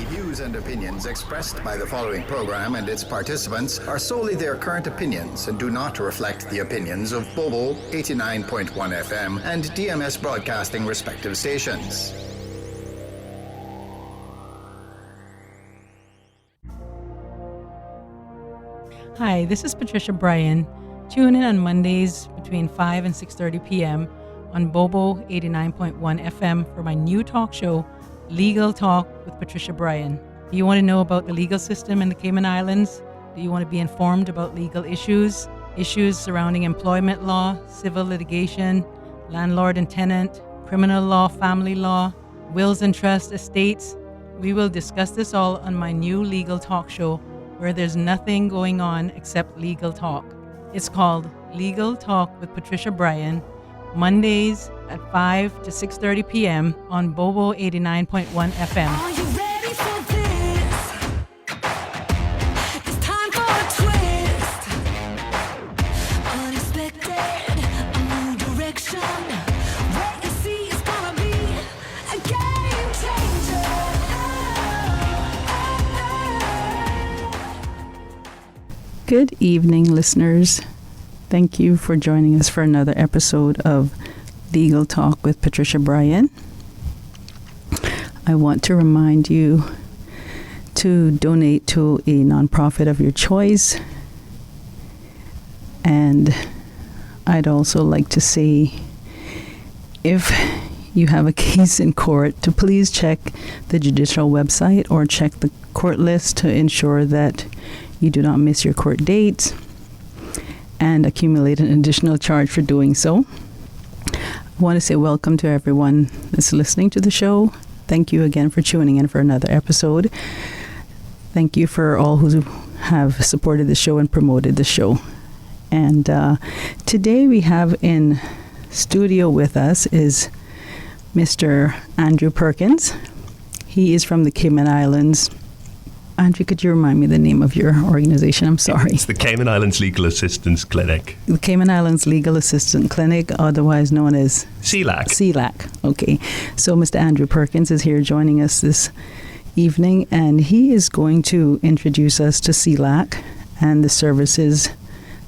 views and opinions expressed by the following program and its participants are solely their current opinions and do not reflect the opinions of Bobo 89.1 FM and DMS Broadcasting respective stations. Hi, this is Patricia Bryan. Tune in on Mondays between 5 and 6:30 p.m. on Bobo 89.1 FM for my new talk show, Legal Talk with Patricia Bryan. Do you want to know about the legal system in the Cayman Islands? Do you want to be informed about legal issues surrounding employment law, civil litigation, landlord and tenant, criminal law, family law, wills and trust, estates? We will discuss this all on my new legal talk show where there's nothing going on except legal talk. It's called Legal Talk with Patricia Bryan, Mondays at 5 to 6:30 p.m. on Bobo 89.1 FM. Are you ready for this? It's time for a twist. Unexpected, a new direction. Wait and see, it's gonna be a game changer. Good evening, listeners. Thank you for joining us for another episode of Legal Talk with Patricia Bryan. I want to remind you to donate to a nonprofit of your choice. And I'd also like to say, if you have a case in court, to please check the judicial website or check the court list to ensure that you do not miss your court dates and accumulate an additional charge for doing so. I want to say welcome to everyone that's listening to the show. Thank you again for tuning in for another episode. Thank you for all who have supported the show and promoted the show. And today we have in studio with us is Mr. Andrew Perkins. He is from the Cayman Islands. Andrew, could you remind me the name of your organization? I'm sorry. It's the Cayman Islands Legal Assistance Clinic. The Cayman Islands Legal Assistance Clinic, otherwise known as CILAC. CILAC. Okay. So Mr. Andrew Perkins is here joining us this evening, and he is going to introduce us to CILAC and the services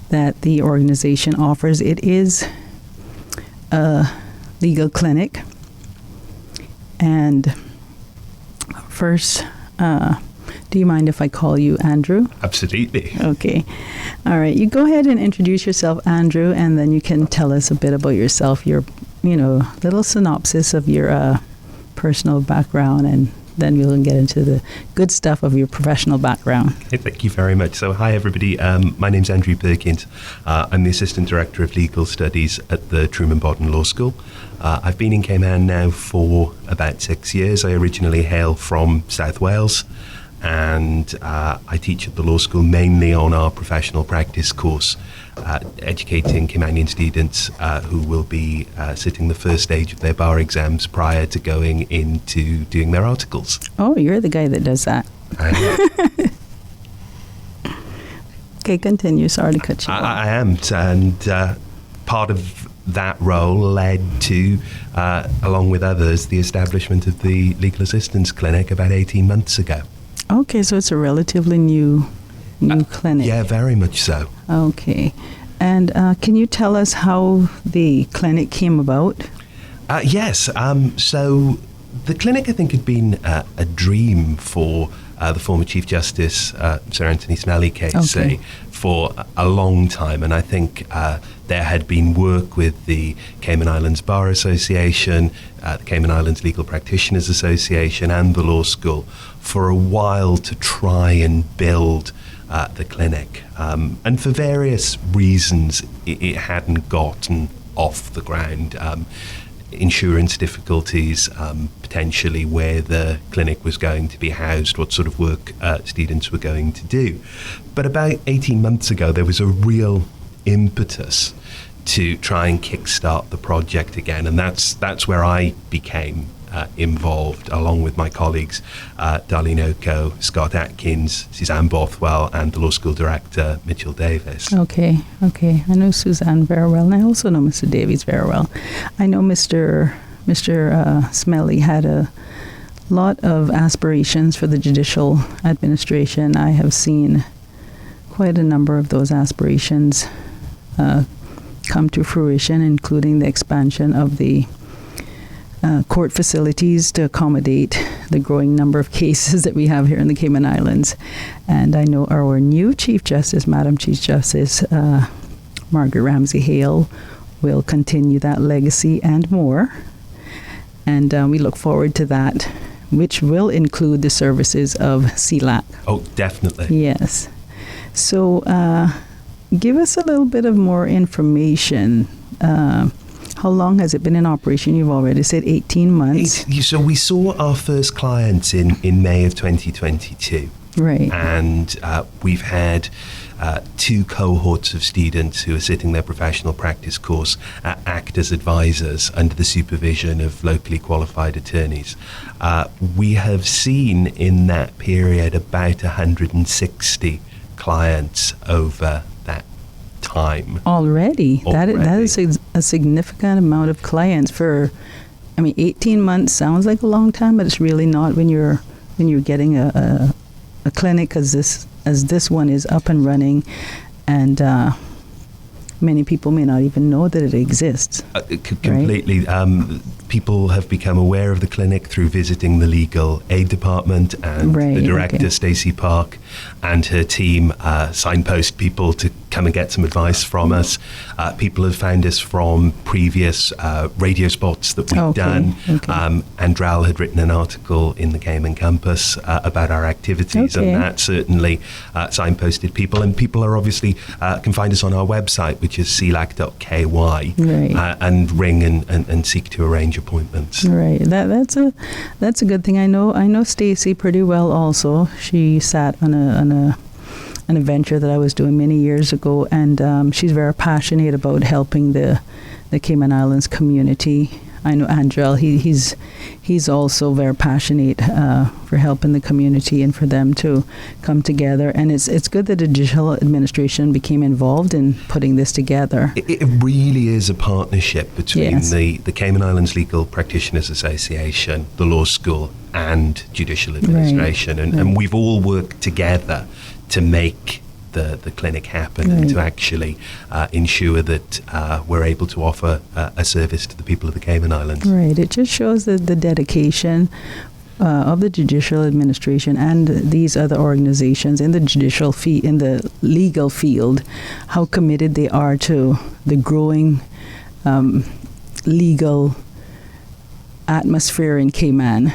that the organization offers. It is a legal clinic. And first, do you mind if I call you Andrew? Absolutely. Okay. All right. You go ahead and introduce yourself, Andrew, and then you can tell us a bit about yourself, your, little synopsis of your personal background, and then we'll get into the good stuff of your professional background. Hey, thank you very much. So, hi, everybody. My name's Andrew Perkins. I'm the Assistant Director of Legal Studies at the Truman Bodden Law School. I've been in Cayman now for about 6 years. I originally hail from South Wales. And I teach at the law school mainly on our professional practice course, educating Caymanian students who will be sitting the first stage of their bar exams prior to going into doing their articles. Oh, you're the guy that does that. Okay, continue. Sorry to cut you off. I am, and part of that role led to, along with others, the establishment of the Legal Assistance Clinic about 18 months ago. Okay, so it's a relatively new clinic. Yeah, very much so. Okay. And can you tell us how the clinic came about? Yes. So the clinic, I think, had been a dream for the former Chief Justice, Sir Anthony Snelly case, for a long time. And I think there had been work with the Cayman Islands Bar Association, the Cayman Islands Legal Practitioners Association, and the law school for a while to try and build the clinic. And for various reasons, it hadn't gotten off the ground. Insurance difficulties, potentially where the clinic was going to be housed, what sort of work students were going to do. But about 18 months ago, there was a real impetus to try and kickstart the project again, and that's where I became involved, along with my colleagues Darlene Oko, Scott Atkins, Suzanne Bothwell, and the law school director Mitchell Davis. Okay. I know Suzanne very well, and I also know Mr. Davies very well. I know Mr. Smelly had a lot of aspirations for the judicial administration. I have seen quite a number of those aspirations come to fruition, including the expansion of the court facilities to accommodate the growing number of cases that we have here in the Cayman Islands. And I know our new Chief Justice, Madam Chief Justice Margaret Ramsey Hale, will continue that legacy and more. And we look forward to that, which will include the services of CILAC. Oh, definitely. Yes. So give us a little bit of more information. How long has it been in operation? You've already said 18 months. So we saw our first clients in May of 2022. Right. And we've had 2 cohorts of students who are sitting their professional practice course act as advisors under the supervision of locally qualified attorneys. We have seen in that period about 160 clients over that time. Already. That is a significant amount of clients for, 18 months sounds like a long time, but it's really not when you're getting a clinic as this one is up and running, and many people may not even know that it exists. Completely. Right? People have become aware of the clinic through visiting the legal aid department, and the director, Stacey Park, and her team signpost people to come and get some advice from us. People have found us from previous radio spots that we've done. Andral had written an article in the Cayman campus about our activities, and that certainly signposted people. And people are obviously can find us on our website, which is cilac.ky, and ring and seek to arrange appointments. Right. That's a good thing. I know Stacey pretty well. Also, she sat on an venture that I was doing many years ago, and she's very passionate about helping the Cayman Islands community. I know Andrel, he's also very passionate for helping the community and for them to come together. And it's good that the judicial administration became involved in putting this together. It really is a partnership between the Cayman Islands Legal Practitioners Association, the law school, and judicial administration. And we've all worked together to make the clinic happen and to actually ensure that we're able to offer a service to the people of the Cayman Islands. Right. It just shows the dedication of the judicial administration and these other organizations in the in the legal field, how committed they are to the growing legal atmosphere in Cayman.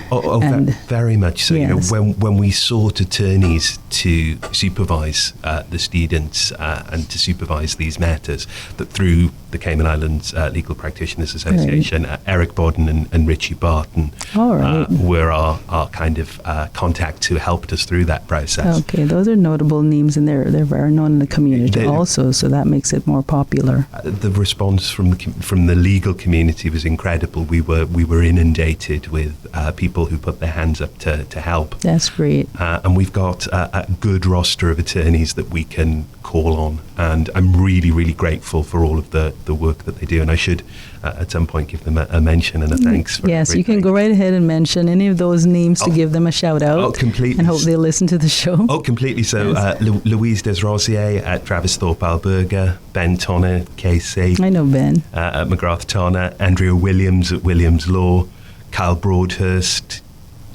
Very much so. Yes. When we sought attorneys to supervise the students and to supervise these matters, that through the Cayman Islands Legal Practitioners Association, Eric Bodden and Richie Barton were our kind of contacts who helped us through that process. Okay, those are notable names, and they're very known in the community also, so that makes it more popular. The response from the legal community was incredible. We were inundated with people who put their hands up to help. That's great. And we've got a good roster of attorneys that we can call on, and I'm really, really grateful for all of the work that they do, and I should at some point give them a mention and a thanks for Yes, you can go right ahead and mention any of those names to give them a shout out. Oh, completely. And hope they'll listen to the show. Oh, completely. So Louise Desrosier at Travis Thorpe Alberga, Ben Tonner, KC. I know Ben. At McGrath Tonner, Andrea Williams at Williams Law, Kyle Broadhurst,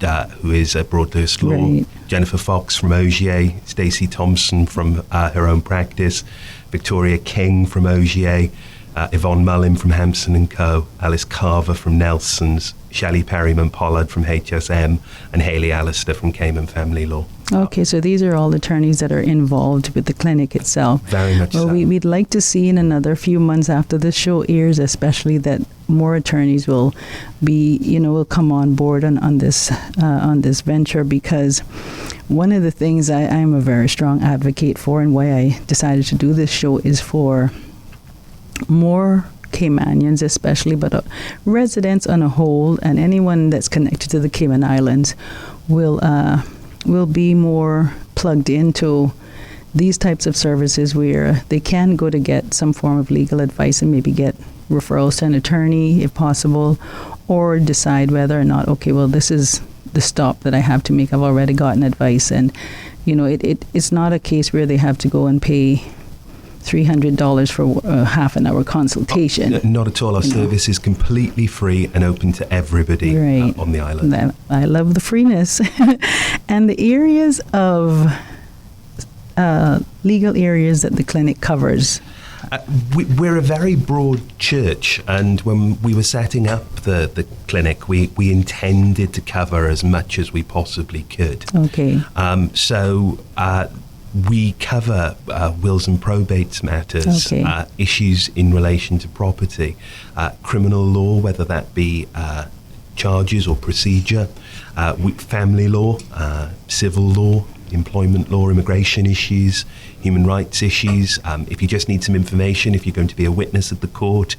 who is at Broadhurst Law, Jennifer Fox from Ogier, Stacey Thompson from her own practice, Victoria King from Ogier, Yvonne Mullin from Hampson & Co., Alice Carver from Nelson's, Shelley Perryman Pollard from HSM, and Hayley Allister from Cayman Family Law. Okay, so these are all attorneys that are involved with the clinic itself. Very much so. We'd like to see in another few months after this show airs, especially that more attorneys will come on board on this venture, because one of the things I'm a very strong advocate for, and why I decided to do this show, is for more Caymanians especially, but residents on a whole, and anyone that's connected to the Cayman Islands will be more plugged into these types of services where they can go to get some form of legal advice and maybe get referrals to an attorney if possible, or decide whether or not, okay, well, this is the stop that I have to make. I've already gotten advice, and it's not a case where they have to go and pay $300 for a half an hour consultation. Not at all. Our service is completely free and open to everybody on the island. I love the freeness. And the areas of legal areas that the clinic covers. We're a very broad church, and when we were setting up the clinic, we intended to cover as much as we possibly could. Okay. We cover wills and probates matters, issues in relation to property, criminal law, whether that be charges or procedure, family law, civil law, employment law, immigration issues, human rights issues. If you just need some information, if you're going to be a witness at the court,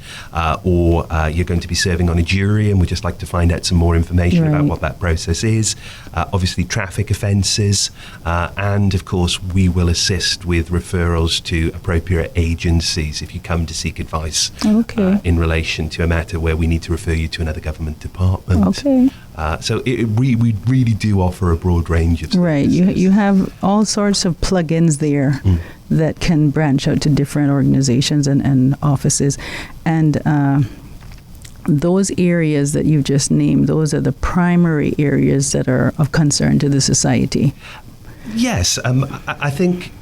or you're going to be serving on a jury and we'd just like to find out some more information about what that process is. Obviously traffic offences, and of course we will assist with referrals to appropriate agencies if you come to seek advice in relation to a matter where we need to refer you to another government department. So we really do offer a broad range of services. Right, you have all sorts of plugins there that can branch out to different organizations and offices. And those areas that you just named, those are the primary areas that are of concern to the society. Yes, I think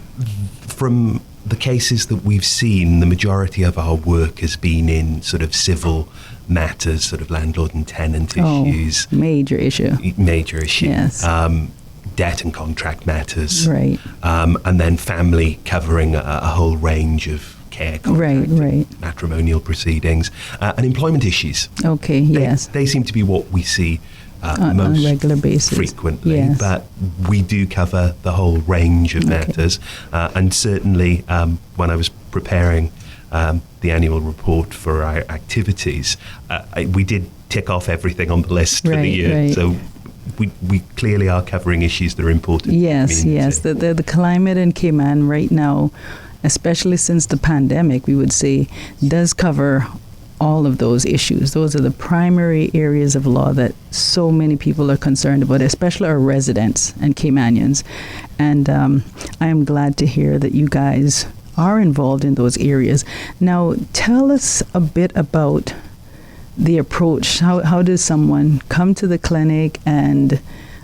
from the cases that we've seen, the majority of our work has been in sort of civil matters, sort of landlord and tenant issues. Major issue. Major issue. Yes. Debt and contract matters. Right. And then family, covering a whole range of care, contract, matrimonial proceedings, and employment issues. Okay, yes. They seem to be what we see most on a regular basis. Frequently, but we do cover the whole range of matters. And certainly when I was preparing the annual report for our activities, we did tick off everything on the list for the year. So we clearly are covering issues that are important. Yes. The climate in Cayman right now, especially since the pandemic, we would say, does cover all of those issues. Those are the primary areas of law that so many people are concerned about, especially our residents and Caymanians. And I am glad to hear that you guys are involved in those areas. Now, tell us a bit about the approach. How does someone come to the clinic? And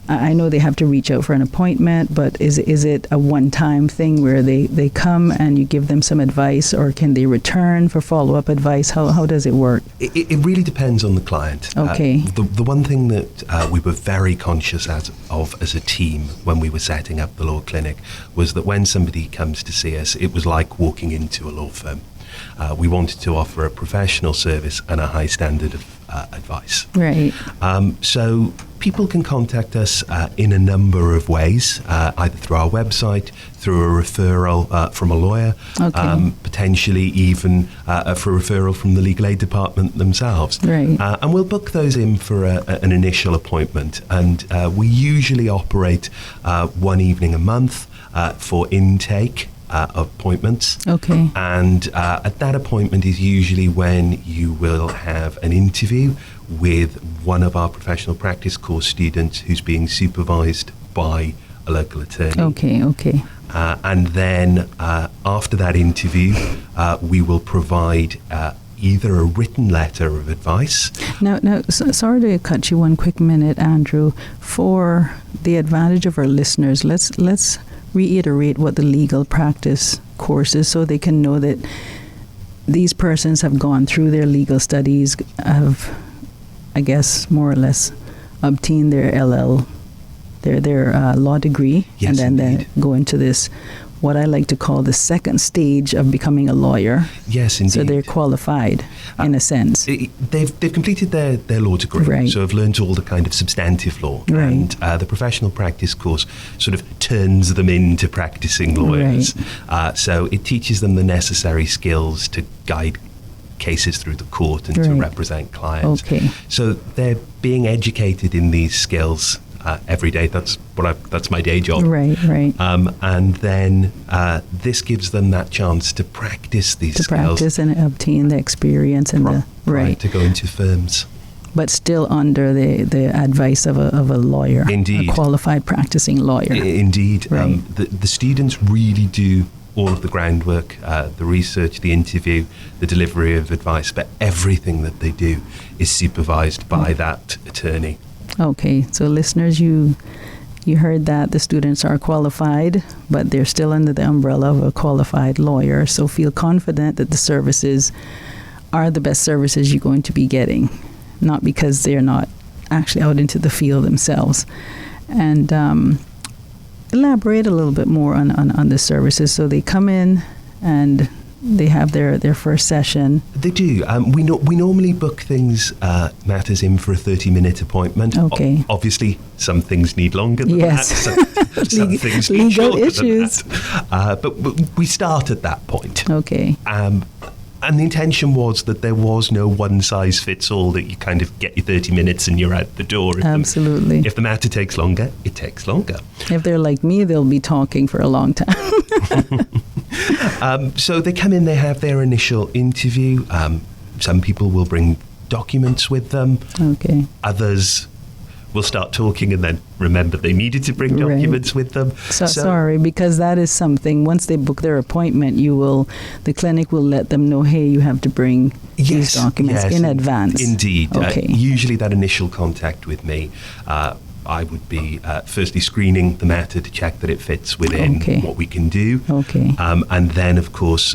I know they have to reach out for an appointment, but is it a one-time thing where they come and you give them some advice, or can they return for follow-up advice? How does it work? It really depends on the client. Okay. The one thing that we were very conscious of as a team when we were setting up the law clinic was that when somebody comes to see us, it was like walking into a law firm. We wanted to offer a professional service and a high standard of advice. Right. So people can contact us in a number of ways, either through our website, through a referral from a lawyer, potentially even for a referral from the legal aid department themselves. Right. And we'll book those in for an initial appointment. And we usually operate one evening a month for intake appointments. Okay. And at that appointment is usually when you will have an interview with one of our professional practice course students who's being supervised by a local attorney. Okay. And then after that interview, we will provide either a written letter of advice. Now, sorry to cut you one quick minute, Andrew. For the advantage of our listeners, let's reiterate what the legal practice course is, so they can know that these persons have gone through their legal studies, have, I guess, more or less obtained their their law degree, yes, and then indeed. they go into this, what I like to call the second stage of becoming a lawyer. Yes, indeed. So they're qualified, in a sense. They've completed their law degree, right. So have learned all the kind of substantive law. Right. And the professional practice course sort of turns them into practicing lawyers. Right. So it teaches them the necessary skills to guide cases through the court and to represent clients. Okay. So they're being educated in these skills every day. That's my day job. Right. And then this gives them that chance to practice these skills. To practice and obtain the experience and to go into firms. but still under the advice of a lawyer, Indeed. a qualified practicing lawyer. Indeed. Right. The students really do all of the groundwork, the research, the interview, the delivery of advice, but everything that they do is supervised by that attorney. Okay, so listeners, you heard that the students are qualified, but they're still under the umbrella of a qualified lawyer. So feel confident that the services are the best services you're going to be getting, not because they're not actually out into the field themselves. And elaborate a little bit more on the services. So they come in and they have their first session. They do. We normally book things, matters in for a 30-minute appointment. Okay. Obviously, some things need longer than Yes. that. Some things need Legal shorter issues. than that. But we start at that point. Okay. And the intention was that there was no one-size-fits-all, that you kind of get your 30 minutes and you're out the door. Absolutely. If the matter takes longer, it takes longer. If they're like me, they'll be talking for a long time. So they come in, they have their initial interview. Some people will bring documents with them. Okay. Others will start talking and then remember they needed to bring Right. documents with them. So sorry, because that is something, once they book their appointment, the clinic will let them know, hey, you have to bring these documents in advance. Indeed. Okay. Usually that initial contact with me, I would be firstly screening the matter to check that it fits within Okay. what we can do. Okay. And then, of course,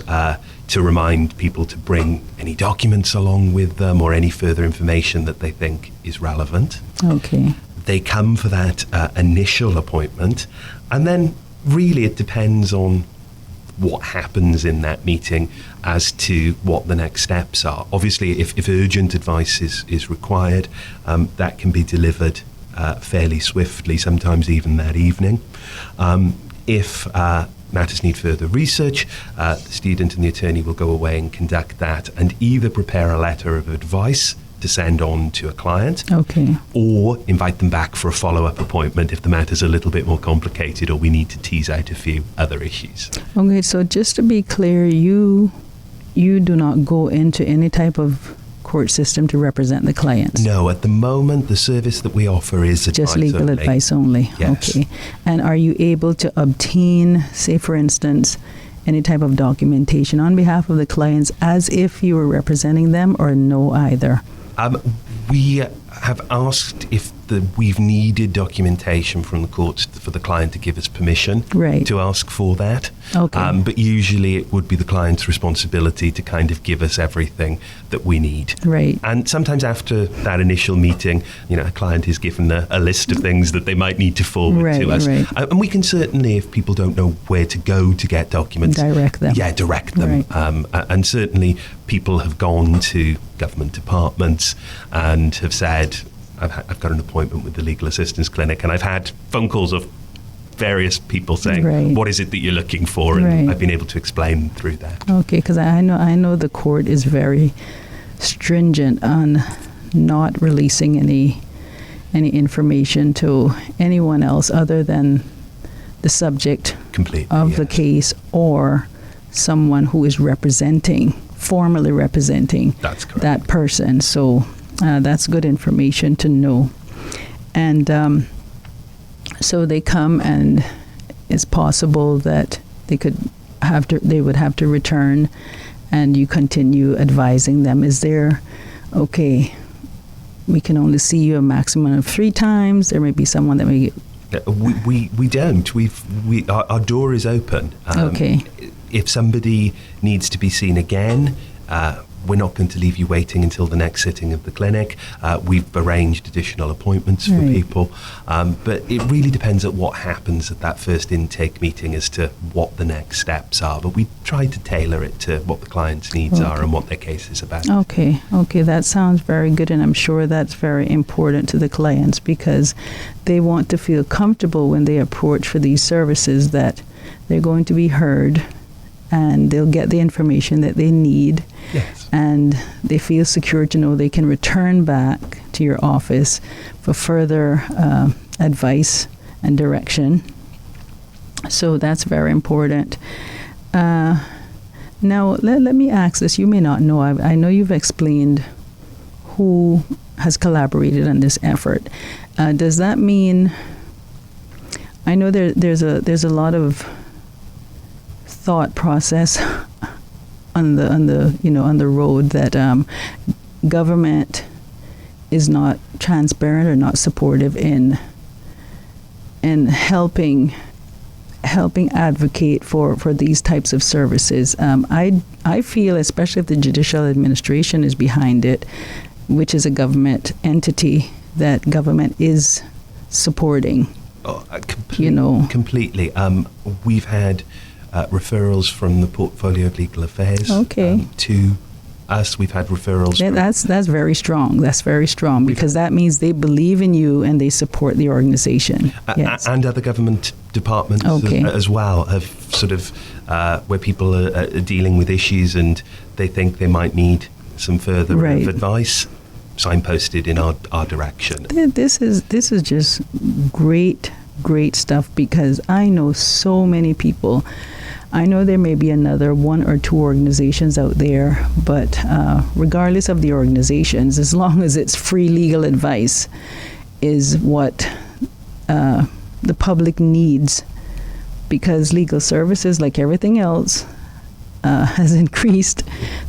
to remind people to bring any documents along with them or any further information that they think is relevant. Okay. They come for that initial appointment, and then really it depends on what happens in that meeting as to what the next steps are. Obviously, if urgent advice is required, that can be delivered fairly swiftly, sometimes even that evening. If matters need further research, the student and the attorney will go away and conduct that and either prepare a letter of advice to send on to a client, Okay. or invite them back for a follow-up appointment if the matter's a little bit more complicated or we need to tease out a few other issues. Okay, so just to be clear, you do not go into any type of court system to represent the clients. No, at the moment, the service that we offer is advice Just legal only. advice only. Yes. Okay. And are you able to obtain, say for instance, any type of documentation on behalf of the clients as if you were representing them, or no either? We have asked if we've needed documentation from the courts for the client to give us permission Right. to ask for that. Okay. But usually it would be the client's responsibility to kind of give us everything that we need. Right. And sometimes after that initial meeting, a client is given a list of things that they might need to forward Right, to us. right. And we can certainly, if people don't know where to go to get documents, Direct them. Yeah, direct them. Right. And certainly people have gone to government departments and have said, I've got an appointment with the Legal Assistance Clinic, and I've had phone calls of various people saying, Right. what is it that you're looking for? And Right. I've been able to explain through that. Okay, because I know the court is very stringent on not releasing any information to anyone else other than the subject Completely. of the yes. case or someone who is formally representing That's correct. that person. So that's good information to know. And so they come, and it's possible that they would have to return, and you continue advising them. Is there, okay, we can only see you a maximum of 3 times. There may be someone that may. We don't. Our door is open. Okay. If somebody needs to be seen again, we're not going to leave you waiting until the next sitting of the clinic. We've arranged additional appointments for Right. people. But it really depends on what happens at that first intake meeting as to what the next steps are. But we try to tailor it to what the client's needs are and what their case is about. Okay, that sounds very good, and I'm sure that's very important to the clients because they want to feel comfortable when they approach for these services that they're going to be heard and they'll get the information that they need. Yes. And they feel secure to know they can return back to your office for further advice and direction. So that's very important. Now, let me ask this. You may not know. I know you've explained who has collaborated on this effort. Does that mean? I know there's a lot of thought process on the road that government is not transparent or not supportive in helping advocate for these types of services. I feel, especially if the judicial administration is behind it, which is a government entity, that government is supporting. Completely. We've had referrals from the Portfolio of Legal Affairs to us. We've had referrals. Yeah, that's very strong. That's very strong, because that means they believe in you and they support the organization. Yes. And other government departments as well have sort of where people are dealing with issues and they think they might need some further advice, signposted in our direction. This is just great stuff, because I know so many people. I know there may be another one or two organizations out there, but regardless of the organizations, as long as it's free legal advice is what the public needs, because legal services, like everything else, has increased.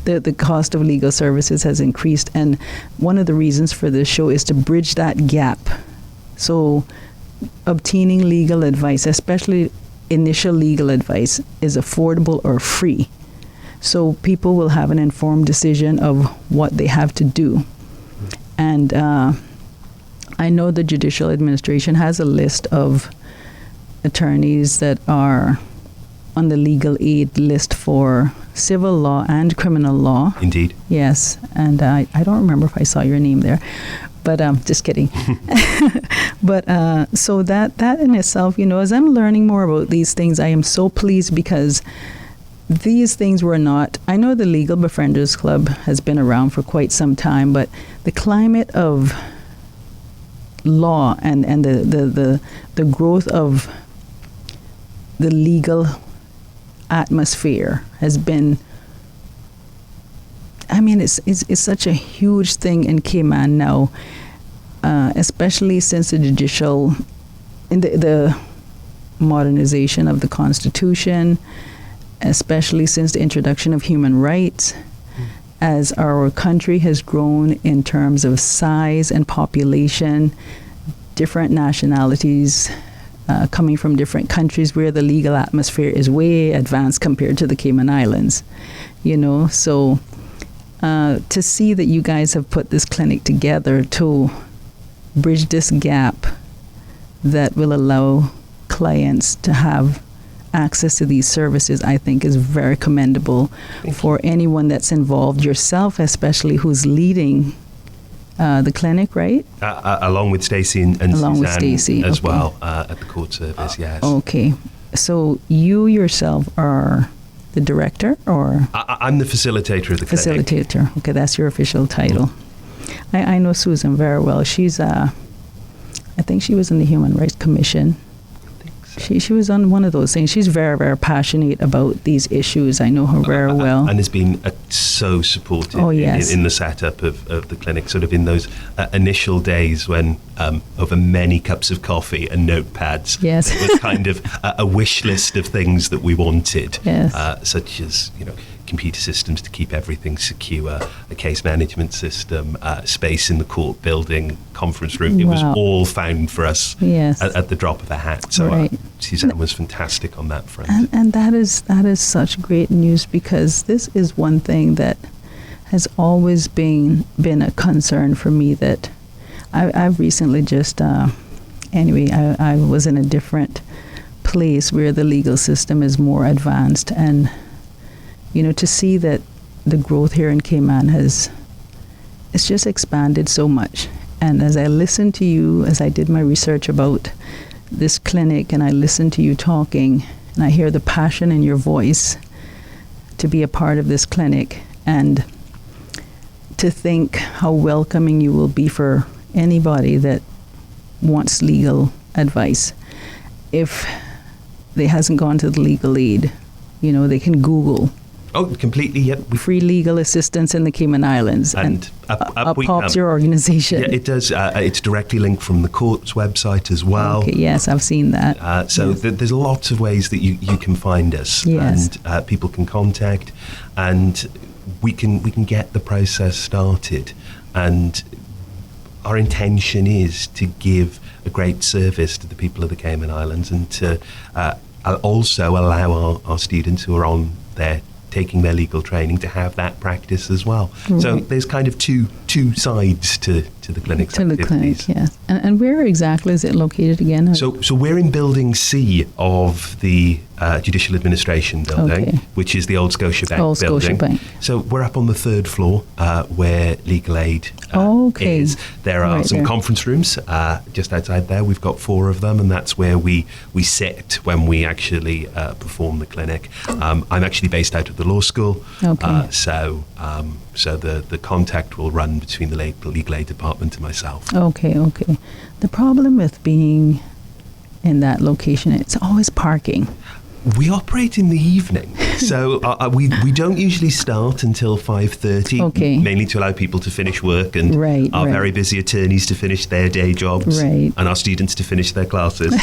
The cost of legal services has increased, and one of the reasons for this show is to bridge that gap. So obtaining legal advice, especially initial legal advice, is affordable or free. So people will have an informed decision of what they have to do. And I know the Judicial Administration has a list of attorneys that are on the legal aid list for civil law and criminal law. Indeed. Yes, and I don't remember if I saw your name there, but just kidding. But so that in itself, as I'm learning more about these things, I am so pleased, because these things were not. I know the Legal Befrienders Club has been around for quite some time, but the climate of law and the growth of the legal atmosphere has been, I mean, it's such a huge thing in Cayman now, especially since the modernization of the Constitution, especially since the introduction of human rights, as our country has grown in terms of size and population, different nationalities coming from different countries, where the legal atmosphere is way advanced compared to the Cayman Islands, so to see that you guys have put this clinic together to bridge this gap that will allow clients to have access to these services, I think is very commendable for anyone that's involved, yourself especially, who's leading the clinic, right? Along with Stacey and along Suzanne with Stacey, as well at the court service, yes. Okay. So you yourself are the director, or? I'm the facilitator of the clinic. Facilitator. Okay, that's your official title. I know Susan very well. She's, I think she was in the Human Rights Commission. She was on one of those things. She's very, very passionate about these issues. I know her very well. And has been so supportive in the setup of the clinic, sort of in those initial days when over many cups of coffee and notepads, yes. it was kind of a wish list of things that we wanted, yes. Such as, computer systems to keep everything secure, a case management system, space in the court building, conference room. It was all found for us at the drop of a hat. So Suzanne was fantastic on that front. And that is such great news, because this is one thing that has always been a concern for me, that I've recently just, I was in a different place where the legal system is more advanced, and to see that the growth here in Cayman it's just expanded so much. And as I listened to you, as I did my research about this clinic, and I listened to you talking, and I hear the passion in your voice to be a part of this clinic, and to think how welcoming you will be for anybody that wants legal advice. If they hasn't gone to the legal aid, they can Google Oh, completely, yep. Free legal assistance in the Cayman Islands. And up we pops come. your organization. Yeah, it does. It's directly linked from the court's website as well. Okay, yes, I've seen that. So there's lots of ways that you can find us, Yes. and people can contact, and we can get the process started. And our intention is to give a great service to the people of the Cayman Islands, and to also allow our students who are on there taking their legal training to have that practice as well. So there's kind of two sides to the clinic's To the activities. clinic, yes. And where exactly is it located again? So we're in Building C of the Judicial Administration Building, Okay. which is the Old Scotia Bank Old building. Scotia Bank. So we're up on the third floor where Legal Aid Okay. is. There are Right some there. conference rooms just outside there. We've got 4 of them, and that's where we sit when we actually perform the clinic. I'm actually based out of the law school, Okay. so the contact will run between the Legal Aid Department and myself. Okay. The problem with being in that location, it's always parking. We operate in the evening, so we don't usually start until 5:30. Okay. Mainly to allow people to finish work, and our Right. very busy attorneys to finish their day jobs, Right. and our students to finish their classes.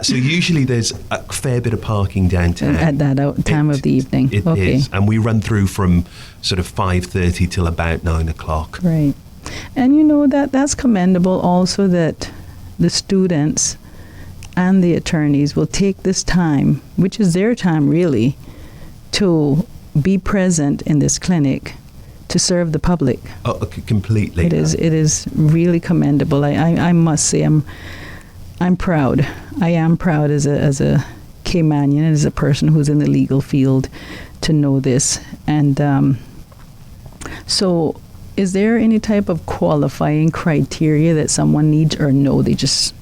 So usually there's a fair bit of parking downtown At that time of the evening. It Okay. is, and we run through from sort of 5:30 till about 9 o'clock. Right. And that's commendable also, that the students and the attorneys will take this time, which is their time really, to be present in this clinic to serve the public. Oh, completely. It is really commendable. I must say I'm proud. I am proud as a Caymanian and as a person who's in the legal field to know this. And so is there any type of qualifying criteria that someone needs, or no, they just,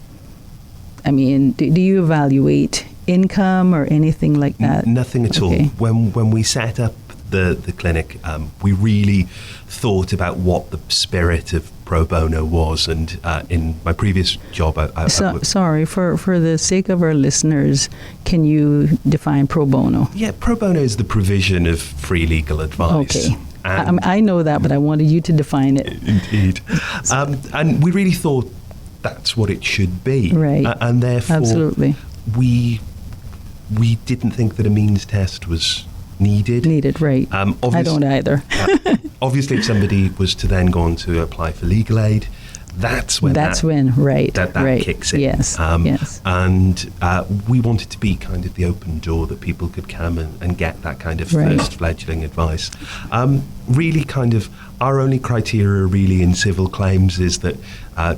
do you evaluate income or anything like that? Nothing at Okay. all. When we set up the clinic, we really thought about what the spirit of pro bono was, and in my previous job, Sorry, for the sake of our listeners, can you define pro bono? Yeah, pro bono is the provision of free legal advice. Okay. And I know that, but I wanted you to define it. indeed. And we really thought that's what it should be. Right. And therefore, Absolutely. we didn't think that a means test was needed. Right. I don't either. Obviously, if somebody was to then go on to apply for legal aid, that's when that right. kicks in. Yes. Yes. And we wanted to be kind of the open door that people could come and get that kind of Right. first fledgling advice. Really kind of our only criteria really in civil claims is that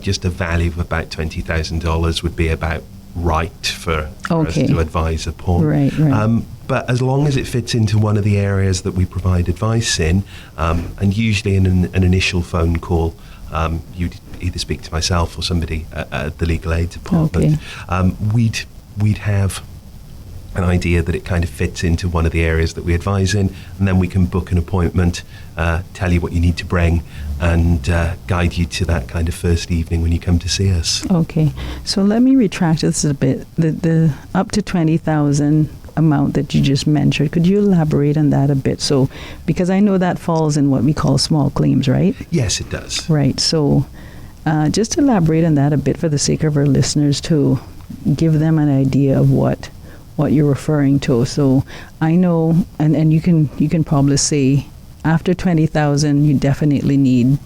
just a value of about $20,000 would be about right for us to advise upon. Right. But as long as it fits into one of the areas that we provide advice in, and usually in an initial phone call, you'd either speak to myself or somebody at the legal aid department. We'd have an idea that it kind of fits into one of the areas that we advise in, and then we can book an appointment, tell you what you need to bring, and guide you to that kind of first evening when you come to see us. Okay. So let me retract this a bit. The up to 20,000 amount that you just mentioned, could you elaborate on that a bit? So, because I know that falls in what we call small claims, right? Yes, it does. Right. So, just elaborate on that a bit for the sake of our listeners, to give them an idea of what you're referring to. So, I know, and you can probably say after 20,000, you definitely need.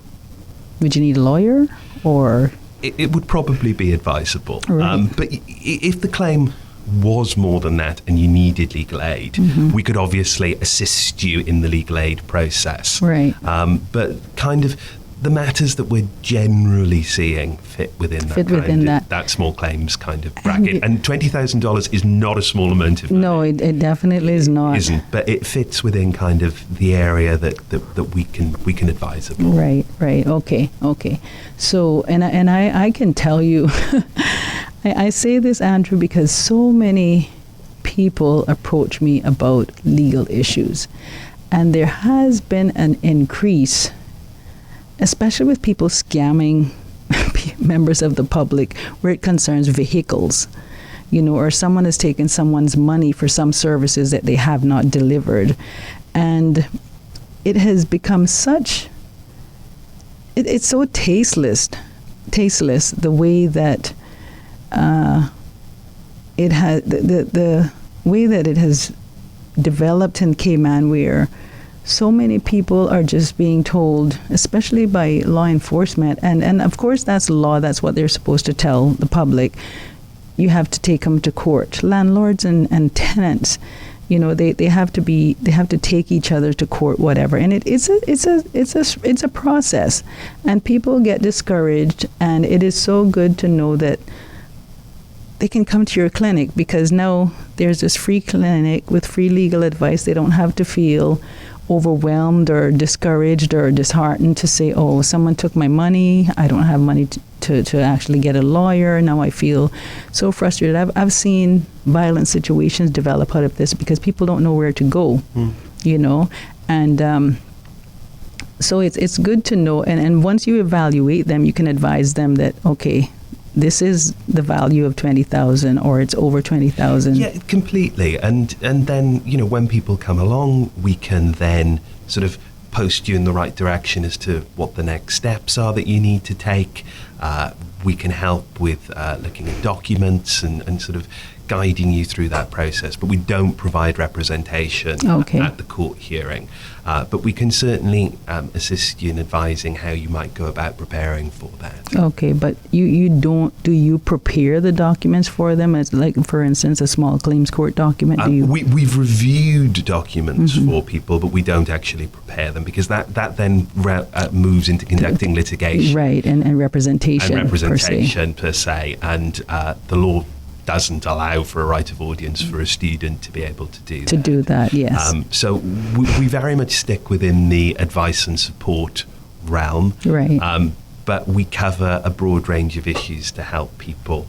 Would you need a lawyer, or? It would probably be advisable. Right. But if the claim was more than that and you needed legal aid, we could obviously assist you in the legal aid process. Right. But kind of the matters that we're generally seeing fit within that small claims kind of bracket. And $20,000 is not a small amount of money. No, it definitely is not. Isn't, but it fits within kind of the area that we can advise upon. Right. Okay. So, and I can tell you, I say this, Andrew, because so many people approach me about legal issues, and there has been an increase, especially with people scamming members of the public, where it concerns vehicles, or someone has taken someone's money for some services that they have not delivered. And it has become such, it's so tasteless, the way that it has, the way that it has developed in Cayman, where so many people are just being told, especially by law enforcement, and of course that's law, that's what they're supposed to tell the public, you have to take them to court. Landlords and tenants, you know, they have to take each other to court, whatever, and it's a process, and people get discouraged, and it is so good to know that they can come to your clinic, because now there's this free clinic with free legal advice. They don't have to feel overwhelmed or discouraged or disheartened to say, oh, someone took my money, I don't have money to actually get a lawyer, now I feel so frustrated. I've seen violent situations develop out of this because people don't know where to go, you know, and so it's good to know, and once you evaluate them, you can advise them that, okay, this is the value of 20,000, or it's over 20,000. Yeah, completely. And then, you know, when people come along, we can then sort of post you in the right direction as to what the next steps are that you need to take. We can help with looking at documents and sort of guiding you through that process, but we don't provide representation at the court hearing. But we can certainly assist you in advising how you might go about preparing for that. Okay, but you don't, do you prepare the documents for them, as like, for instance, a small claims court document? We've reviewed documents for people, but we don't actually prepare them, because that then moves into conducting litigation. Right, and representation. And representation per se. And the law doesn't allow for a right of audience for a student to be able to do that. To do that, yes. So we very much stick within the advice and support realm. Right. But we cover a broad range of issues to help people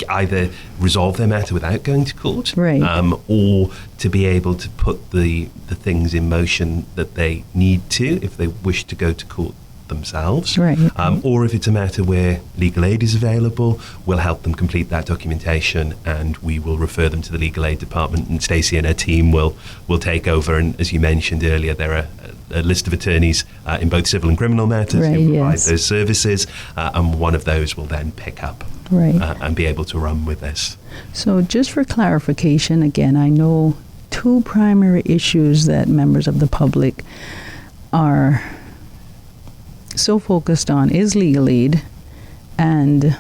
either resolve their matter without going to court, right, or to be able to put the things in motion that they need to if they wish to go to court themselves, right. Or if it's a matter where legal aid is available, we'll help them complete that documentation, and we will refer them to the legal aid department, and Stacey and her team will take over. And as you mentioned earlier, there are a list of attorneys in both civil and criminal matters, right, who provide those services, and one of those will then pick up, right, and be able to run with this. So just for clarification, again, I know two primary issues that members of the public are so focused on is legal aid, and,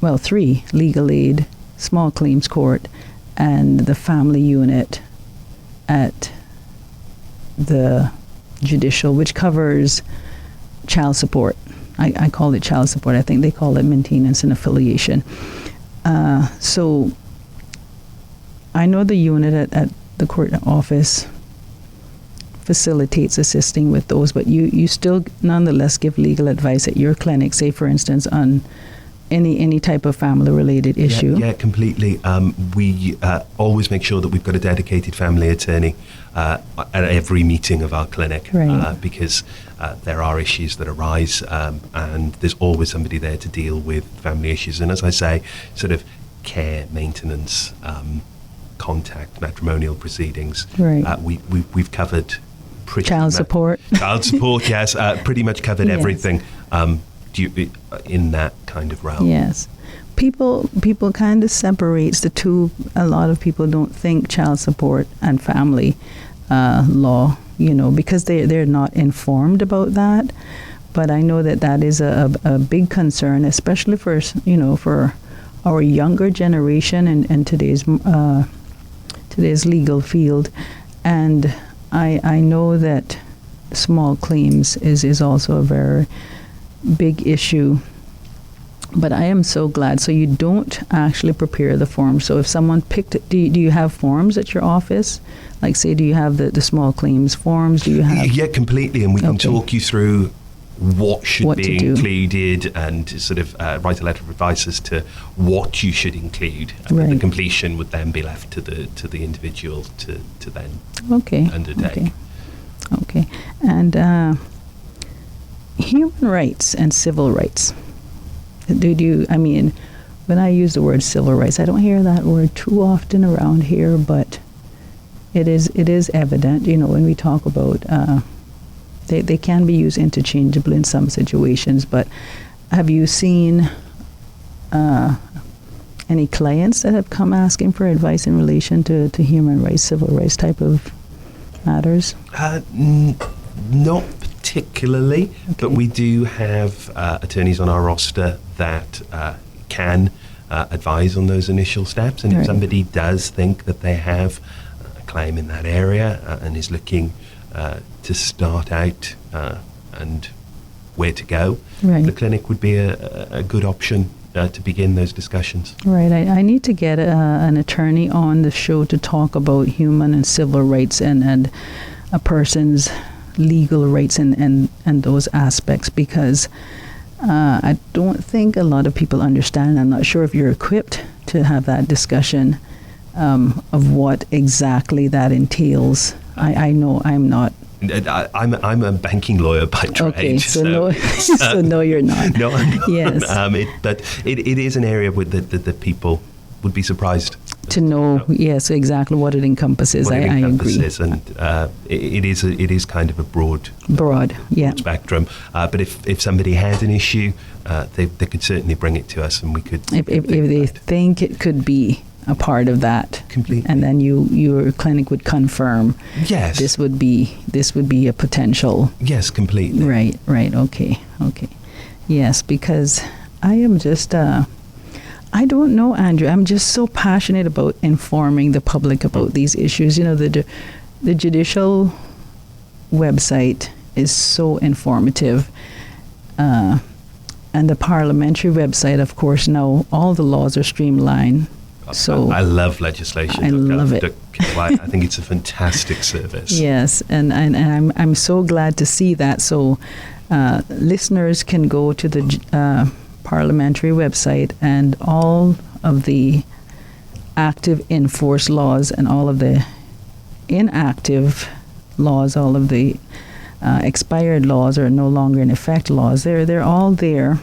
well, three: legal aid, small claims court, and the family unit at the judicial, which covers child support. I call it child support. I think they call it maintenance and affiliation. So I know the unit at the court office facilitates assisting with those, but you still nonetheless give legal advice at your clinic, say for instance on any type of family related issue. Yeah, completely. We always make sure that we've got a dedicated family attorney at every meeting of our clinic, right, because there are issues that arise, and there's always somebody there to deal with family issues, and as I say, sort of care, maintenance, contact, matrimonial proceedings. Right. We've covered child support. Child support, yes. Pretty much covered everything in that kind of realm. Yes. People kind of separates the two. A lot of people don't think child support and family law, you know, because they're not informed about that. But I know that is a big concern, especially for our younger generation and today's legal field. And I know that small claims is also a very big issue. But I am so glad. So you don't actually prepare the form. So if someone picked it, do you have forms at your office? Like, say, do you have the small claims forms? Do you have? Yeah, completely. And we can talk you through what should be included, and sort of write a letter of advice as to what you should include. Right. The completion would then be left to the individual to then undertake. Okay. And human rights and civil rights. I mean, when I use the word civil rights, I don't hear that word too often around here, but it is evident, when we talk about they can be used interchangeably in some situations. But have you seen any clients that have come asking for advice in relation to human rights, civil rights type of matters? Not particularly, but we do have attorneys on our roster that can advise on those initial steps. And if somebody does think that they have a claim in that area and is looking to start out and where to go, the clinic would be a good option to begin those discussions. Right. I need to get an attorney on the show to talk about human and civil rights and a person's legal rights and those aspects, because I don't think a lot of people understand. I'm not sure if you're equipped to have that discussion of what exactly that entails. I know I'm not. I'm a banking lawyer by trade. Okay, so no, you're not. No, I'm not. Yes. But it is an area that people would be surprised to know. Yes, exactly what it encompasses. I agree. And it is kind of a broad spectrum. But if somebody has an issue, they could certainly bring it to us, and we could. If they think it could be a part of that, completely, and then your clinic would confirm. Yes, this would be a potential. Yes, completely. Right. Okay. Yes, because I am just. I don't know, Andrew. I'm just so passionate about informing the public about these issues. The judicial website is so informative. And the parliamentary website, of course, now all the laws are streamlined. So I love legislation. I love it. I think it's a fantastic service. Yes, and I'm so glad to see that. So listeners can go to the parliamentary website, and all of the active enforced laws and all of the inactive laws, all of the expired laws or no longer in effect laws, they're all there.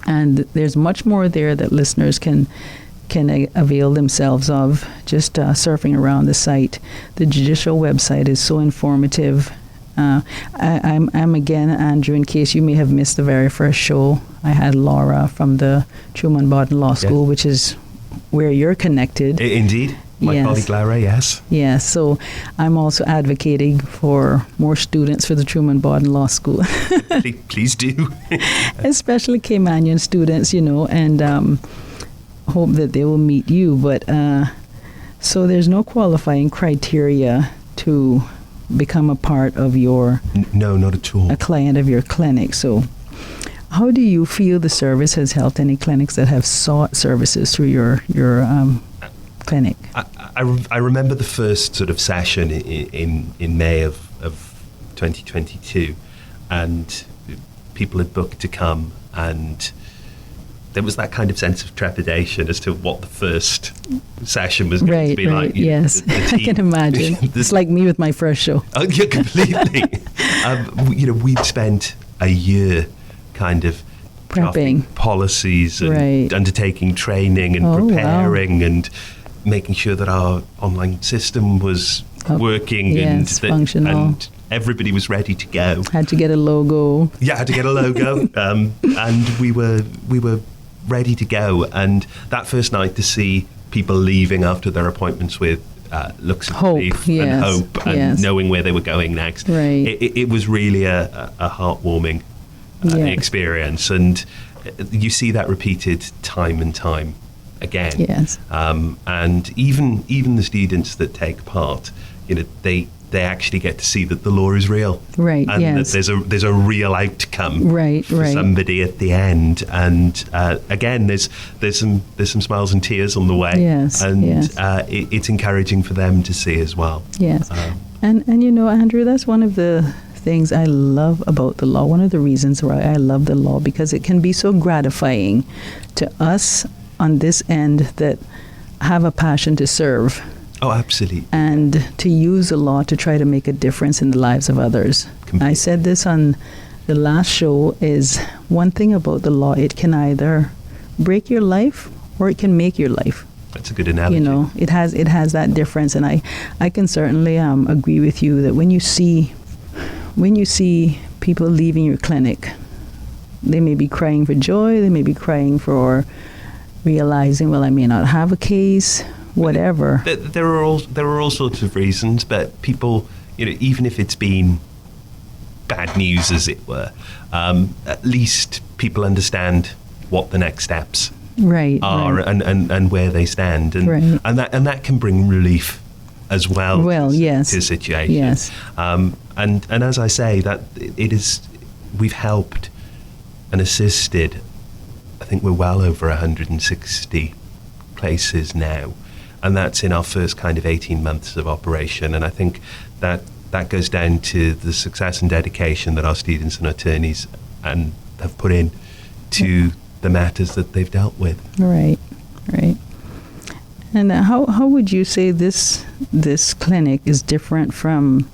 And there's much more there that listeners can avail themselves of just surfing around the site. The judicial website is so informative. I'm again, Andrew, in case you may have missed the very first show, I had Laura from the Truman Bodden Law School, which is where you're connected. Indeed. My colleague Laura, yes. Yes, so I'm also advocating for more students for the Truman Bodden Law School. Please do. Especially Caymanian students, and hope that they will meet you. But so there's no qualifying criteria to become a part of your... No, not at all. A client of your clinic. So how do you feel the service has helped any clinics that have sought services through your clinic? I remember the first sort of session in May of 2022, and people had booked to come, and there was that kind of sense of trepidation as to what the first session was going to be like. Yes, I can imagine. It's like me with my first show. Oh, yeah, completely. We'd spent a year kind of prepping policies and undertaking training and preparing and making sure that our online system was working and functional. And everybody was ready to go. Had to get a logo. Yeah, had to get a logo. And we were ready to go. And that first night, to see people leaving after their appointments with looks of relief and hope and knowing where they were going next, it was really a heartwarming experience. And you see that repeated time and time again. Yes. And even the students that take part, they actually get to see that the law is real, right? And that there's a real outcome, for somebody at the end. And again, there's some smiles and tears on the way, it's encouraging for them to see as well. Yes, and Andrew, that's one of the things I love about the law. One of the reasons why I love the law, because it can be so gratifying to us on this end that have a passion to serve. Oh, absolutely. And to use the law to try to make a difference in the lives of others. Completely. I said this on the last show, is one thing about the law, it can either break your life or it can make your life. That's a good analogy. It has that difference, and I can certainly agree with you that when you see people leaving your clinic, they may be crying for joy, they may be crying for realizing, well, I may not have a case, whatever. There are all sorts of reasons, but people, even if it's been bad news, as it were, at least people understand what the next steps are, right. and where they stand, and that can bring relief as well. Yes. To a situation. Yes. And as I say, that we've helped and assisted. I think we're well over 160 places now, and that's in our first kind of 18 months of operation. And I think that goes down to the success and dedication that our students and attorneys have put in to the matters that they've dealt with. Right. And how would you say this clinic is different from,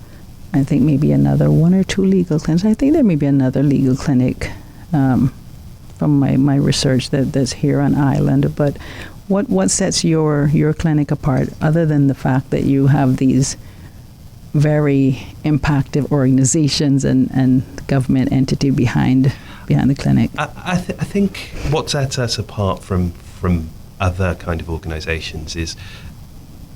I think, maybe another one or two legal clinics? I think there may be another legal clinic from my research that's here on island. But what sets your clinic apart, other than the fact that you have these very impactful organizations and government entity behind the clinic? I think what sets us apart from other kind of organizations is,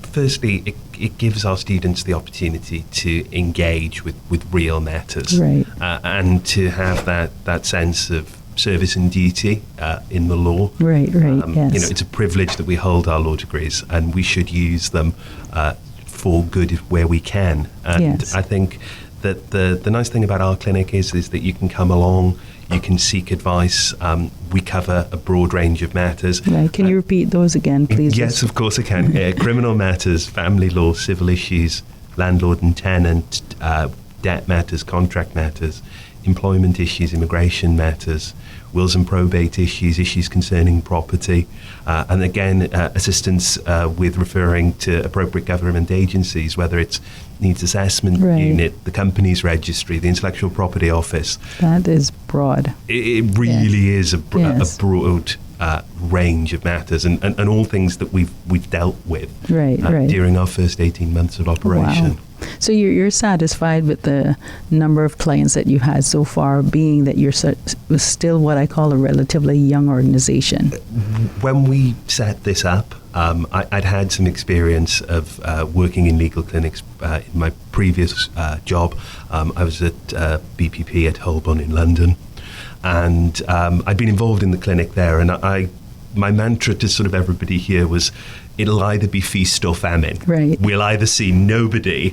firstly, it gives our students the opportunity to engage with real matters, and to have that sense of service and duty in the law. Right. Yes. It's a privilege that we hold our law degrees, and we should use them for good where we can. And yes. I think that the nice thing about our clinic is that you can come along, you can seek advice. We cover a broad range of matters. Right. Can you repeat those again, please? Yes, of course I can. Criminal matters, family law, civil issues, landlord and tenant, debt matters, contract matters, employment issues, immigration matters, wills and probate issues concerning property, and again, assistance with referring to appropriate government agencies, whether it's needs assessment unit, the company's registry, the intellectual property office. That is broad. It really is a broad range of matters, and all things that we've dealt with during our first 18 months of operation. Wow. So you're satisfied with the number of clients that you've had so far, being that you're still what I call a relatively young organization? When we set this up, I'd had some experience of working in legal clinics in my previous job. I was at BPP at Holborn in London, and I'd been involved in the clinic there, and my mantra to sort of everybody here was, it'll either be feast or famine. Right. We'll either see nobody,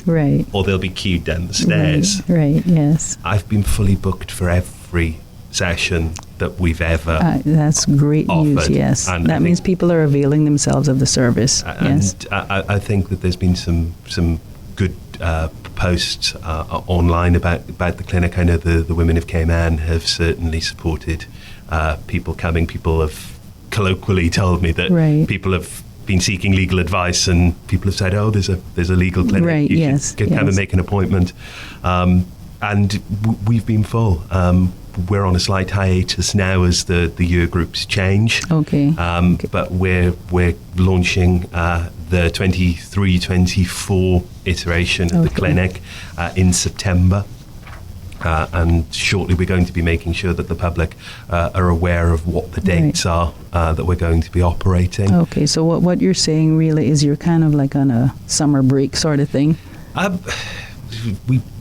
or they'll be queued down the stairs. Right. Yes. I've been fully booked for every session that we've ever that's great offered. News. Yes, and that means people are availing themselves of the service. And I think that there's been some good posts online about the clinic. I know the women of Cayman have certainly supported people coming. People have colloquially told me that people have been seeking legal advice, and people have said, "Oh, there's a legal clinic. Right. You should come and make an appointment." And we've been full. We're on a slight hiatus now as the year groups change. Okay. But we're launching the 23-24 iteration of the clinic in September. And shortly we're going to be making sure that the public are aware of what the dates are that we're going to be operating. Okay, so what you're saying really is you're kind of like on a summer break sort of thing?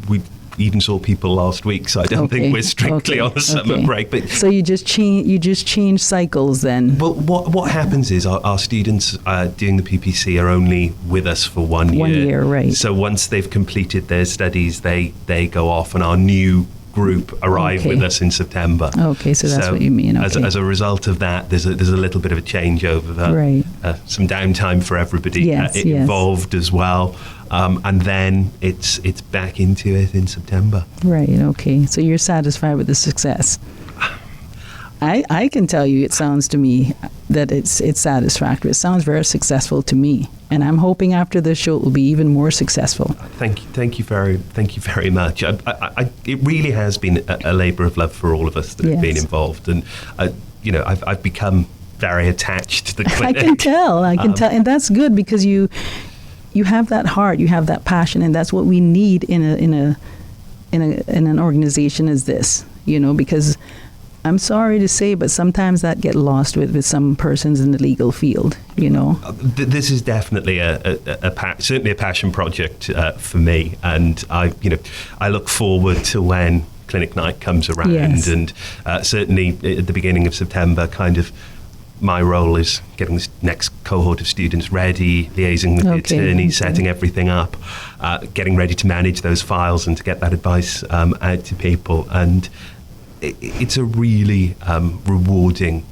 We even saw people last week, so I don't think we're strictly on a summer break. But so you just change cycles then? Well, what happens is our students doing the PPC are only with us for 1 year. 1 year, right. So once they've completed their studies, they go off, and our new group arrive with us in September. Okay, so that's what you mean. Okay. As a result of that, there's a little bit of a changeover, some downtime for everybody involved as well. And then it's back into it in September. Right, okay. So you're satisfied with the success? I can tell you, it sounds to me that it's satisfactory. It sounds very successful to me, and I'm hoping after this show it will be even more successful. Thank you very much. It really has been a labour of love for all of us that have been involved, and I've become very attached to the I clinic. can tell. I can tell, and that's good because you have that heart, you have that passion, and that's what we need in an organization as this. Because I'm sorry to say, but sometimes that get lost with some persons in the legal field. This is definitely certainly a passion project for me, and I look forward to when clinic night comes around, Yes. and certainly at the beginning of September, kind of my role is getting this next cohort of students ready, liaising with the attorney, setting everything up, getting ready to manage those files and to get that advice out to people, and it's a really rewarding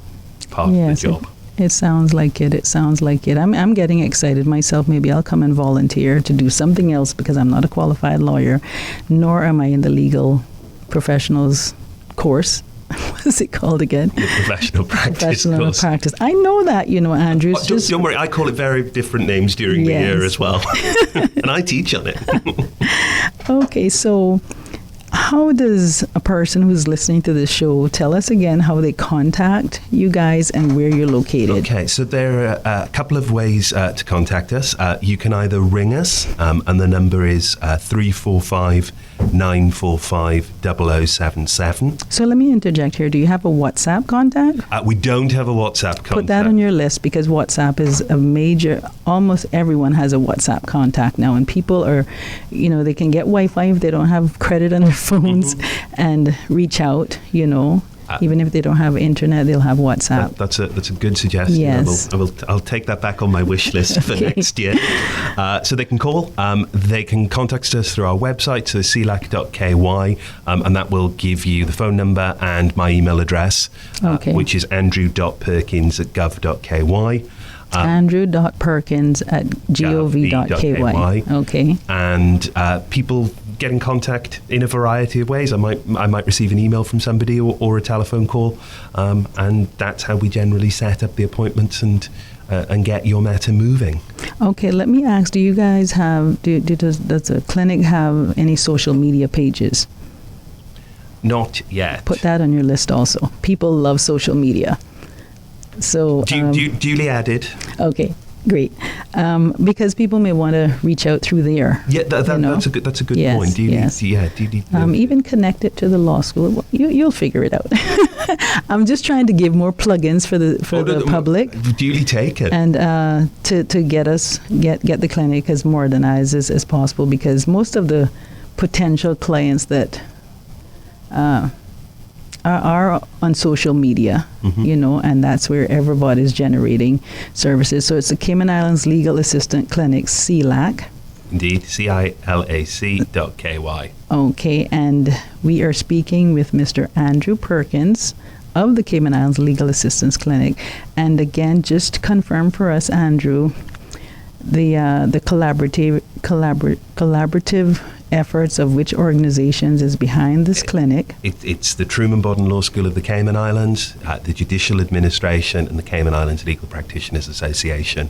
part of the job. It sounds like it. It sounds like it. I'm getting excited myself. Maybe I'll come and volunteer to do something else because I'm not a qualified lawyer, nor am I in the legal professionals course. What is it called again? The professional practice Professional course. practice. I know that, Andrew. It's Don't worry, I call it very different names during the year as well. And I teach on it. Okay, so how does a person who's listening to this show tell us again how they contact you guys and where you're located? Okay, so there are a couple of ways to contact us. You can either ring us, and the number is 345 945 0077. So let me interject here. Do you have a WhatsApp contact? We don't have a WhatsApp contact. Put that on your list because WhatsApp is a major, almost everyone has a WhatsApp contact now, and people are, they can get Wi-Fi if they don't have credit on their phones and reach out, even if they don't have internet, they'll have WhatsApp. That's a good suggestion. Yes. I'll take that back on my wish list for next year. So they can call. They can contact us through our website, so cilac.ky, and that will give you the phone number and my email address, which is andrew.perkins@gov.ky. Andrew.perkins@gov.ky. Okay. And people get in contact in a variety of ways. I might receive an email from somebody or a telephone call, and that's how we generally set up the appointments and get your matter moving. Okay, let me ask, do you guys have, does the clinic have any social media pages? Not yet. Put that on your list also. People love social media. So duly added. Okay, great. Because people may want to reach out through there. Yeah, that's a good Yes, point. yes. Duly. Even connect it to the law school. You'll figure it out. I'm just trying to give more plugins for the public. Duly taken. And to get the clinic as modernized as possible, because most of the potential clients that are on social media, and that's where everybody's generating services. So it's the Cayman Islands Legal Assistant Clinic, CILAC. Indeed, CILAC.ky. Okay, and we are speaking with Mr. Andrew Perkins of the Cayman Islands Legal Assistance Clinic. And again, just to confirm for us, Andrew, the collaborative efforts of which organizations is behind this clinic? It's the Truman Bodden Law School of the Cayman Islands, the Judicial Administration, and the Cayman Islands Legal Practitioners Association.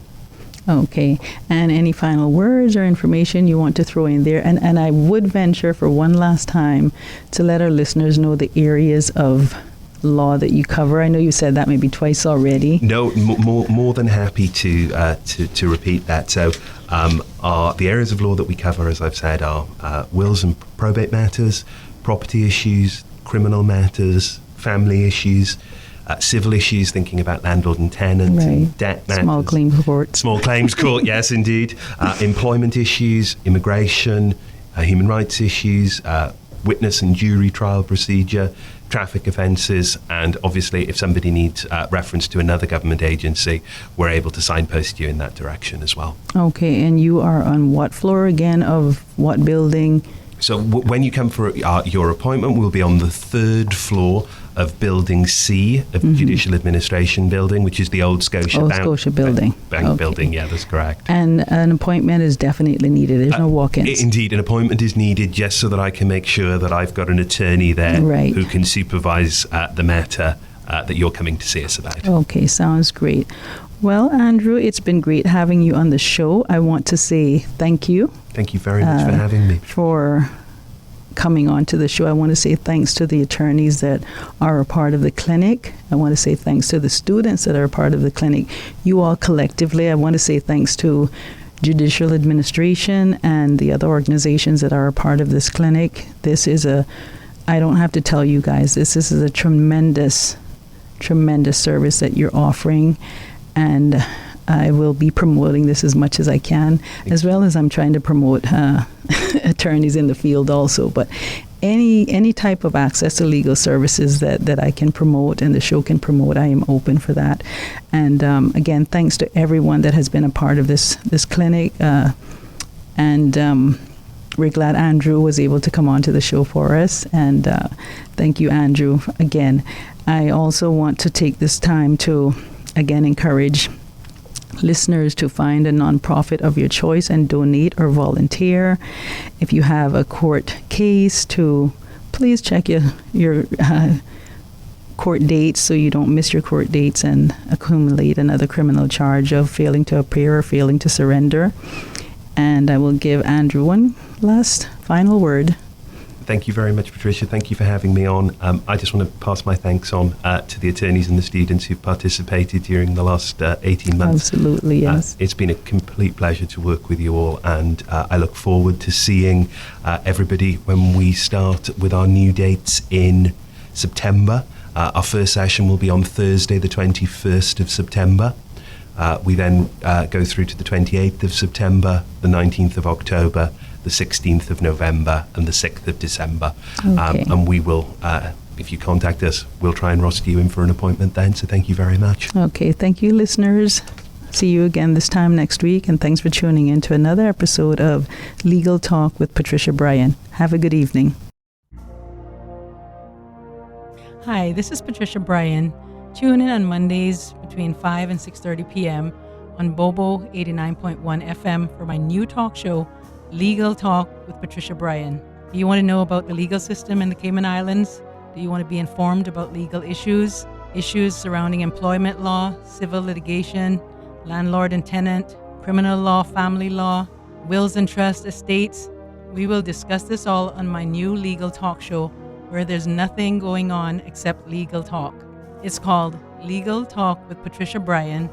Okay. And any final words or information you want to throw in there? And I would venture for one last time to let our listeners know the areas of law that you cover. I know you said that maybe twice already. No, more than happy to repeat that. So the areas of law that we cover, as I've said, are wills and probate matters, property issues, criminal matters, family issues, civil issues, thinking about landlord and tenant, and debt matters. Small claims court. Small claims court, yes, indeed. Employment issues, immigration, human rights issues, witness and jury trial procedure, traffic offences, and obviously if somebody needs reference to another government agency, we're able to signpost you in that direction as well. Okay, and you are on what floor again of what building? So when you come for your appointment, we'll be on the third floor of Building C of Judicial Administration Building, which is the Old Scotia Building. Bank Building, yeah, that's correct. And an appointment is definitely needed. There's no walk-ins. Indeed, an appointment is needed just so that I can make sure that I've got an attorney there who can supervise the matter that you're coming to see us about. Okay, sounds great. Well, Andrew, it's been great having you on the show. I want to say thank you. Thank you very much for having me. For coming onto the show. I want to say thanks to the attorneys that are a part of the clinic. I want to say thanks to the students that are a part of the clinic. You all collectively, I want to say thanks to Judicial Administration and the other organizations that are a part of this clinic. This is I don't have to tell you guys, this is a tremendous service that you're offering, and I will be promoting this as much as I can, as well as I'm trying to promote attorneys in the field also. But any type of access to legal services that I can promote and the show can promote, I am open for that. And again, thanks to everyone that has been a part of this clinic. We're glad Andrew was able to come on to the show for us. And thank you, Andrew, again. I also want to take this time to, again, encourage listeners to find a nonprofit of your choice and donate or volunteer. If you have a court case, to please check your court dates so you don't miss your court dates and accumulate another criminal charge of failing to appear or failing to surrender. And I will give Andrew one last final word. Thank you very much, Patricia. Thank you for having me on. I just want to pass my thanks on to the attorneys and the students who've participated during the last 18 months. Absolutely, yes. It's been a complete pleasure to work with you all, and I look forward to seeing everybody when we start with our new dates in September. Our first session will be on Thursday, the 21st of September. We then go through to the 28th of September, the 19th of October, the 16th of November, and the 6th of December. Okay. And we will, if you contact us, we'll try and roster you in for an appointment then. So thank you very much. Okay, thank you, listeners. See you again this time next week, and thanks for tuning in to another episode of Legal Talk with Patricia Bryan. Have a good evening. Hi, this is Patricia Bryan. Tune in on Mondays between 5 and 6:30 p.m. on Bobo 89.1 FM for my new talk show, Legal Talk with Patricia Bryan. Do you want to know about the legal system in the Cayman Islands? Do you want to be informed about legal issues surrounding employment law, civil litigation, landlord and tenant, criminal law, family law, wills and trust, estates? We will discuss this all on my new legal talk show, where there's nothing going on except legal talk. It's called Legal Talk with Patricia Bryan,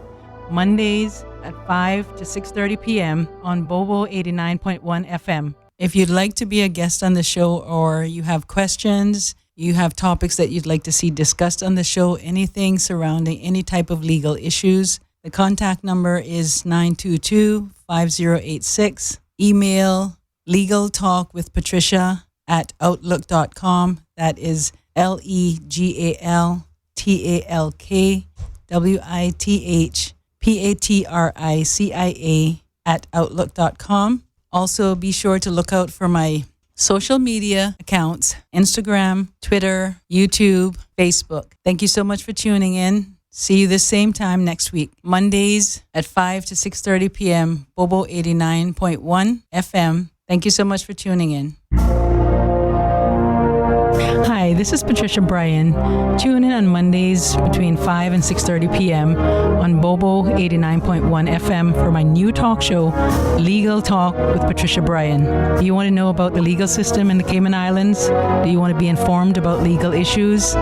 Mondays at 5 to 6:30 p.m. on Bobo 89.1 FM. If you'd like to be a guest on the show, or you have questions, you have topics that you'd like to see discussed on the show, anything surrounding any type of legal issues, the contact number is 922-5086. Email legaltalkwithpatricia@outlook.com. That is legaltalkwithpatricia@outlook.com. Also, be sure to look out for my social media accounts: Instagram, Twitter, YouTube, Facebook. Thank you so much for tuning in. See you this same time next week, Mondays at 5 to 6:30 p.m., Bobo 89.1 FM. Thank you so much for tuning in. Hi, this is Patricia Bryan. Tune in on Mondays between 5 and 6:30 p.m. on Bobo 89.1 FM for my new talk show, Legal Talk with Patricia Bryan. Do you want to know about the legal system in the Cayman Islands? Do you want to be informed about legal issues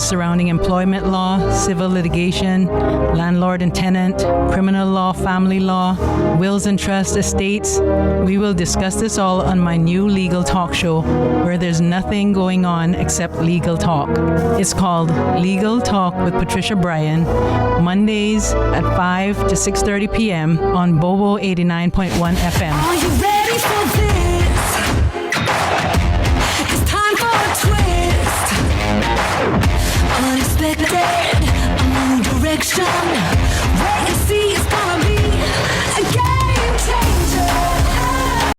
surrounding employment law, civil litigation, landlord and tenant, criminal law, family law, wills and trust, estates? We will discuss this all on my new legal talk show, where there's nothing going on except legal talk. It's called Legal Talk with Patricia Bryan, Mondays at 5 to 6:30 p.m. on Bobo 89.1 FM. Are you ready for this? It's time for a twist. Unexpected, a new direction.